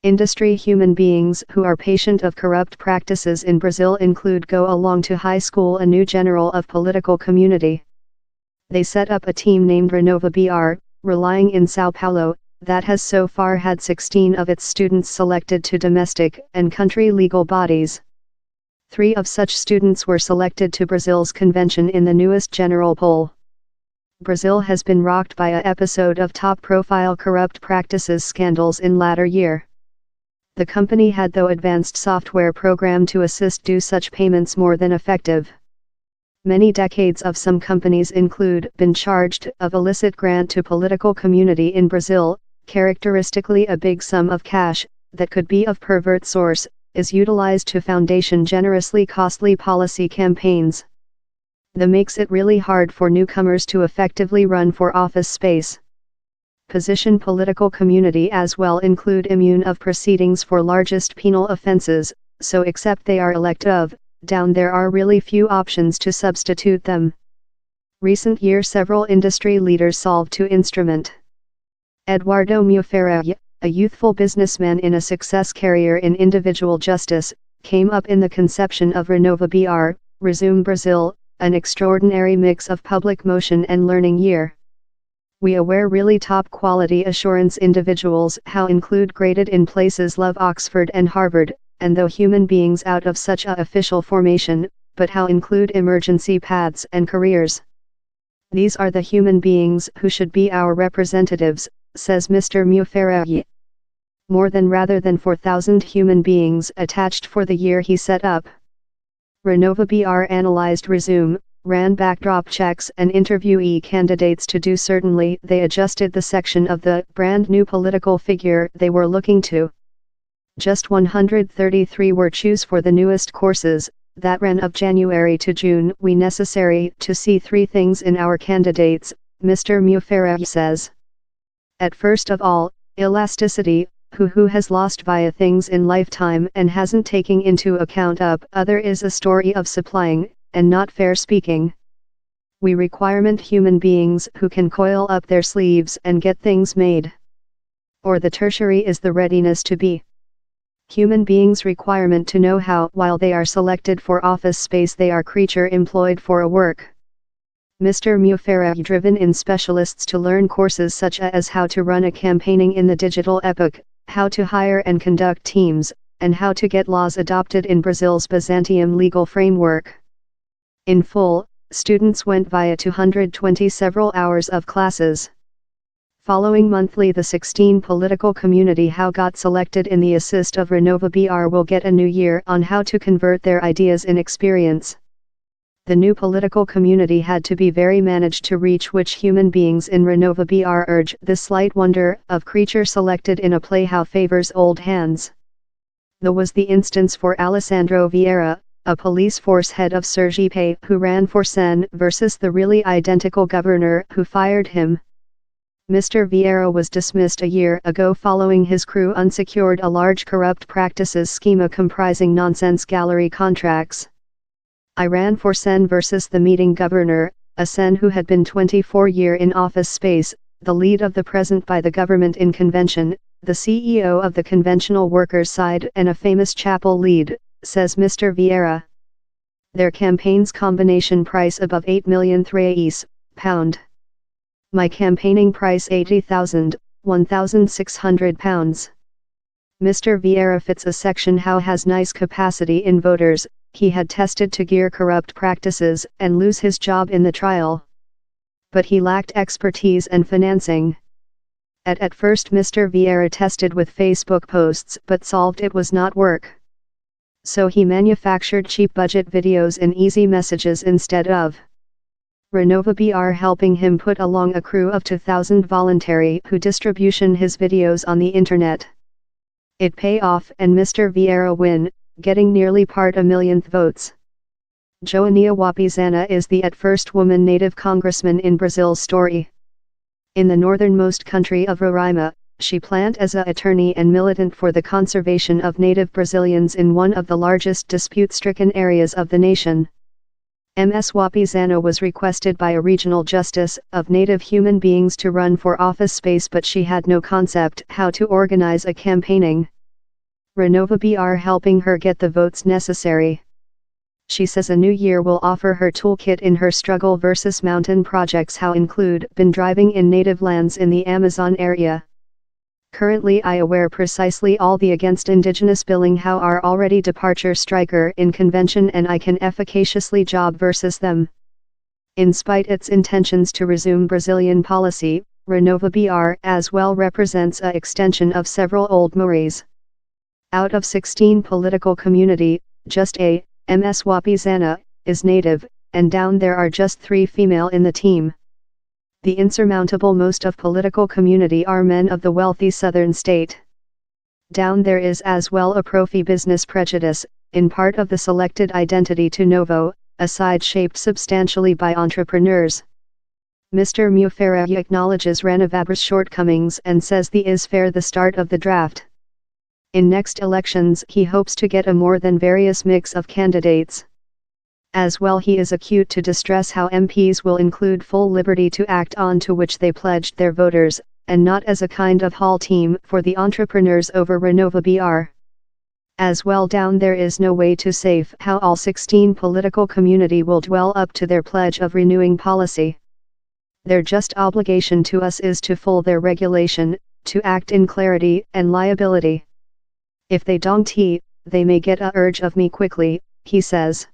Industry human beings who are patient of corrupt practices in Brazil include go along to high school a new general of political community. They set up a team named Renova BR, relying in Sao Paulo, that has so far had 16 of its students selected to domestic and country legal bodies. 3 of such students were selected to Brazil's convention in the newest general poll. Brazil has been rocked by an episode of top-profile corrupt practices scandals in latter year. The company had though advanced software program to assist do such payments more than effective. Many decades of some companies include been charged of illicit grant to political community in Brazil, characteristically a big sum of cash, that could be of pervert source, is utilized to foundation generously costly policy campaigns. That makes it really hard for newcomers to effectively run for office space. Position political community as well include immune of proceedings for largest penal offenses, so except they are elect of, down there are really few options to substitute them. Recent year several industry leaders solved to instrument. Eduardo Mufarelli, a youthful businessman in a success carrier in individual justice, came up in the conception of Renova BR, Resume Brazil, an extraordinary mix of public motion and learning year. We aware really top quality assurance individuals how include graded in places love Oxford and Harvard, and though human beings out of such a official formation, but how include emergency paths and careers. These are the human beings who should be our representatives, says Mr. Mufarelli. More than rather than 4,000 human beings attached for the year he set up. Renova BR analyzed Resume, ran backdrop checks and interviewee candidates to do certainly they adjusted the section of the brand new political figure they were looking to. Just 133 were choose for the newest courses, that ran of January to June. We necessary to see 3 things in our candidates, Mr. Mufarelli says. At first of all, elasticity, who has lost via things in lifetime and hasn't taken into account up other is a story of supplying, and not fair speaking. We requirement human beings who can coil up their sleeves and get things made. Or the tertiary is the readiness to be. Human beings requirement to know how while they are selected for office space they are creature employed for a work. Mr. Mufarelli driven in specialists to learn courses such as how to run a campaigning in the digital epoch, how to hire and conduct teams, and how to get laws adopted in Brazil's Byzantium legal framework. In full, students went via 220 several hours of classes. Following monthly the 16 political community how got selected in the assist of Renova BR will get a new year on how to convert their ideas in experience. The new political community had to be very managed to reach which human beings in Renova BR urge this slight wonder of creature selected in a play how favors old hands. That was the instance for Alessandro Vieira, a police force head of Sergipe who ran for Sen versus the really identical governor who fired him. Mr. Vieira was dismissed a year ago following his crew unsecured a large corrupt practices schema comprising nonsense gallery contracts. I ran for Sen versus the meeting governor, a Sen who had been 24 years in office space, the lead of the present by the government in convention, the CEO of the conventional workers' side and a famous chapel lead, says Mr. Vieira. Their campaign's combination price above 8 million £1,600. My campaigning price 80,000, £1,600. Mr. Vieira fits a section how has nice capacity in voters. He had tested to gear corrupt practices and lose his job in the trial. But he lacked expertise and financing. At first Mr. Vieira tested with Facebook posts but solved it was not work. So he manufactured cheap budget videos and easy messages instead of. Renova BR helping him put along a crew of 2,000 voluntary who distribution his videos on the internet. It pay off and Mr. Vieira win, getting nearly part a millionth votes. Joania Wapizana is the at first woman native congressman in Brazil's story. In the northernmost country of Roraima, she plant as a attorney and militant for the conservation of native Brazilians in one of the largest dispute-stricken areas of the nation. Ms. Wapizana was requested by a regional justice of native human beings to run for office space but she had no concept how to organize a campaigning. Renova BR helping her get the votes necessary. She says a new year will offer her toolkit in her struggle versus mountain projects, how include been driving in native lands in the Amazon area. Currently I aware precisely all the against indigenous billing how are already departure striker in convention and I can efficaciously job versus them. In spite its intentions to resume Brazilian policy, Renova BR as well represents a extension of several old mores. Out of 16 political community, just a MS Wapizana is native, and down there are just 3 female in the team. The insurmountable most of political community are men of the wealthy southern state. Down there is as well a profi business prejudice, in part of the selected identity to Novo, a side shaped substantially by entrepreneurs. Mr. Mufera acknowledges Renovabra's shortcomings and says the is fair the start of the draft. In next elections he hopes to get a more than various mix of candidates. As well he is acute to distress how MPs will include full liberty to act on to which they pledged their voters, and not as a kind of hall team for the entrepreneurs over Renova BR. As well down there is no way to safe how all 16 political community will dwell up to their pledge of renewing policy. Their just obligation to us is to full their regulation, to act in clarity and liability. If they don't they may get a urge of me quickly, he says.